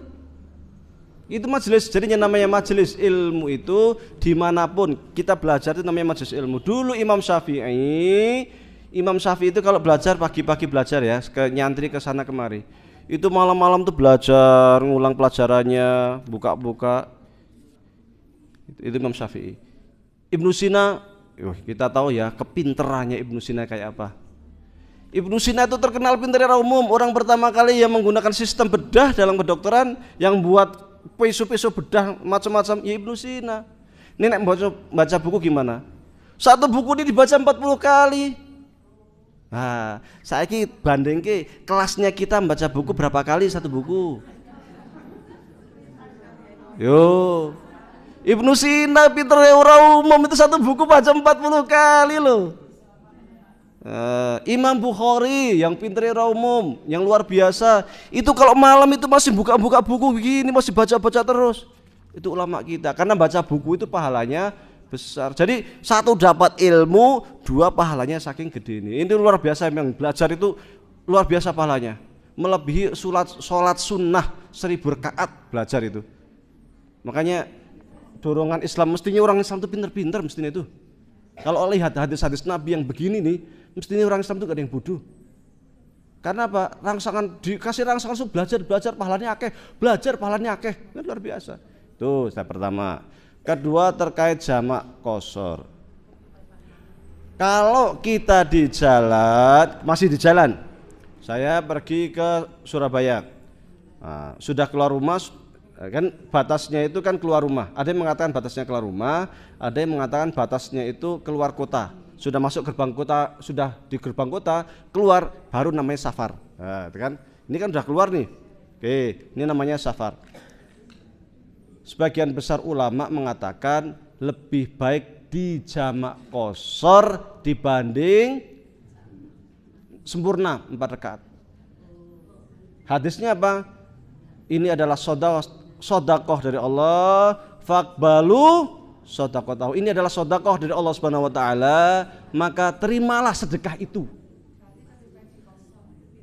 Itu majelis, jadinya namanya majelis ilmu itu dimanapun kita belajar itu namanya majelis ilmu. Dulu Imam Syafi'i itu kalau belajar pagi-pagi belajar ya, ke nyantri ke sana kemari. Itu malam-malam tuh belajar, ngulang pelajarannya, buka-buka. Itu Imam Syafi'i. Ibnu Sina, kita tahu ya kepinterannya Ibnu Sina kayak apa. Ibnu Sina itu terkenal pintar umum, orang pertama kali yang menggunakan sistem bedah dalam kedokteran, yang buat pisau-pisau bedah macam-macam ya Ibnu Sina. Ini nek baca buku gimana? Satu buku ini dibaca 40 kali. Nah, saya banding kelasnya kita baca buku berapa kali satu buku? Yo. Ibnu Sina pinter orang umum itu satu buku baca 40 kali loh. Imam Bukhari yang pinter orang umum, yang luar biasa, itu kalau malam itu masih buka-buka buku begini, masih baca-baca terus. Itu ulama kita, karena baca buku itu pahalanya besar. Jadi satu dapat ilmu, dua pahalanya saking gede ini. Ini luar biasa, yang belajar itu luar biasa pahalanya, melebihi sholat sunnah 1000 rakaat belajar itu. Makanya dorongan Islam, mestinya orang Islam itu pinter-pinter mestinya itu. Kalau lihat hadis-hadis Nabi yang begini nih, mestinya orang Islam itu gak ada yang bodoh. Karena apa? Dikasih rangsangan suruh belajar pahalanya akeh, belajar pahalanya akeh, kan luar biasa. Itu step pertama. Kedua terkait jamak qashar. Kalau kita di jalan, masih di jalan, saya pergi ke Surabaya, Nah, sudah keluar rumah kan batasnya itu kan keluar rumah. Ada yang mengatakan batasnya keluar rumah, ada yang mengatakan batasnya itu keluar kota. Sudah masuk gerbang kota, sudah di gerbang kota, keluar baru namanya safar. Nah, itu kan. Ini kan sudah keluar nih. Oke, ini namanya safar. Sebagian besar ulama mengatakan lebih baik di jamak qashar dibanding sempurna 4 rakaat. Hadisnya apa? Ini adalah sodakoh dari Allah, faqbalu sodakoh. Ini adalah sodakoh dari Allah Subhanahu Wa Taala, maka terimalah sedekah itu.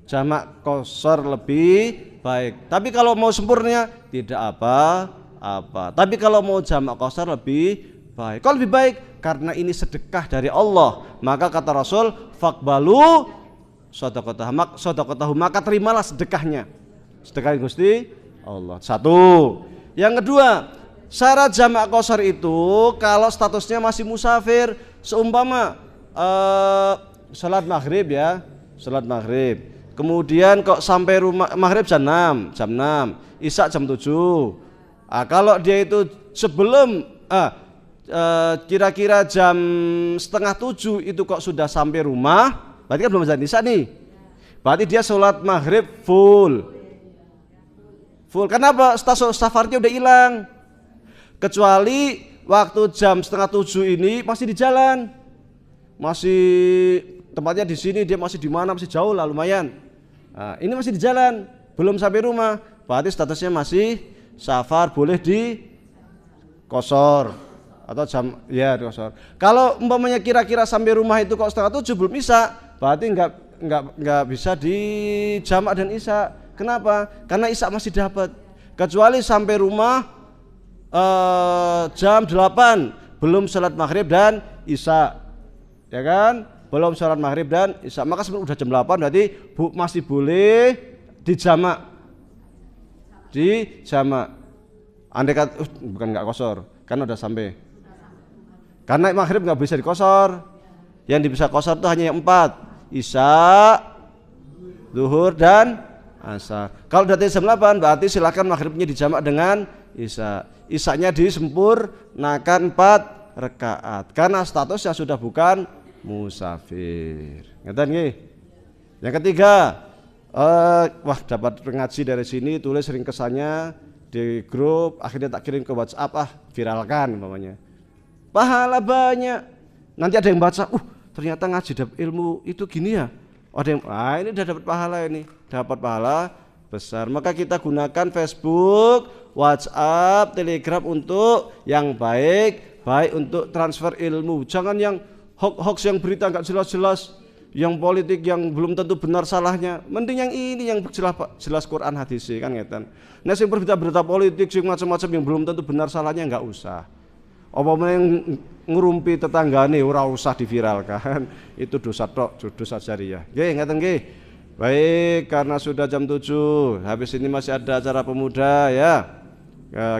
Jamak qashar lebih baik. Tapi kalau mau sempurna tidak apa-apa. Tapi kalau mau jamak qashar lebih baik. Kalau lebih baik karena ini sedekah dari Allah, maka kata Rasul, faqbalu sodakotahu, maka terimalah sedekahnya. Sedekah Gusti Allah. Satu. Yang kedua, syarat jamak qashar itu kalau statusnya masih musafir, seumpama salat maghrib ya, salat maghrib. Kemudian kok sampai rumah maghrib jam 6, isya jam 7. Kalau dia itu sebelum kira-kira jam setengah 7 itu kok sudah sampai rumah, berarti kan belum azan isya nih. Berarti dia sholat maghrib full. Kenapa? Status safarnya udah hilang. Kecuali waktu jam setengah 7 ini masih di jalan, masih tempatnya di sini, dia masih di mana, masih jauh lah lumayan. Nah, ini masih di jalan, belum sampai rumah, berarti statusnya masih safar, boleh di qashar atau jam ya di qashar. Kalau umpamanya kira-kira sampai rumah itu kok setengah 7 belum isya, berarti enggak bisa di jamak dan isya. Kenapa? Karena isya masih dapat. Kecuali sampai rumah jam 8 belum salat maghrib dan isya, ya kan? Belum salat maghrib dan isya, maka sebelum udah jam 8 berarti masih boleh dijamak. Andai kata bukan nggak qashar, kan udah sampai. Karena maghrib nggak bisa diqashar. Yang bisa qashar itu hanya yang 4, isya, zuhur dan asar. Kalau udah jam 8 berarti silakan maghribnya dijamak dengan isya. Isyanya disempurnakan 4 rakaat karena statusnya sudah bukan musafir. Ngerti nggih? Yang ketiga, dapat ngaji dari sini, tulis ringkesannya di grup, akhirnya tak kirim ke WhatsApp, viralkan umpamanya. Pahala banyak. Nanti ada yang baca, ternyata ngaji dapat ilmu itu gini ya. Ada yang, ini udah dapat pahala ini, dapat pahala besar. Maka kita gunakan Facebook, WhatsApp, Telegram untuk yang baik untuk transfer ilmu. Jangan yang hoax yang berita nggak jelas-jelas, yang politik yang belum tentu benar salahnya. Mending yang ini yang jelas Quran hadis kan ngetan. Nah, yang berita-berita politik yang macam-macam yang belum tentu benar salahnya nggak usah. Apa yang ngerumpi tetanggane ora usah diviralkan. Itu dosa jariah. Nggih, ngeten nggih. Baik, karena sudah jam 7, habis ini masih ada acara pemuda ya.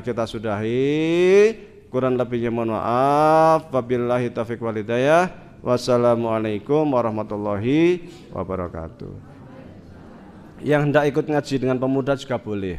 Kita sudahi. Kurang lebihnya mohon maaf. Wabillahi taufiq wal hidayah. Wassalamualaikum warahmatullahi wabarakatuh. Yang hendak ikut ngaji dengan pemuda juga boleh.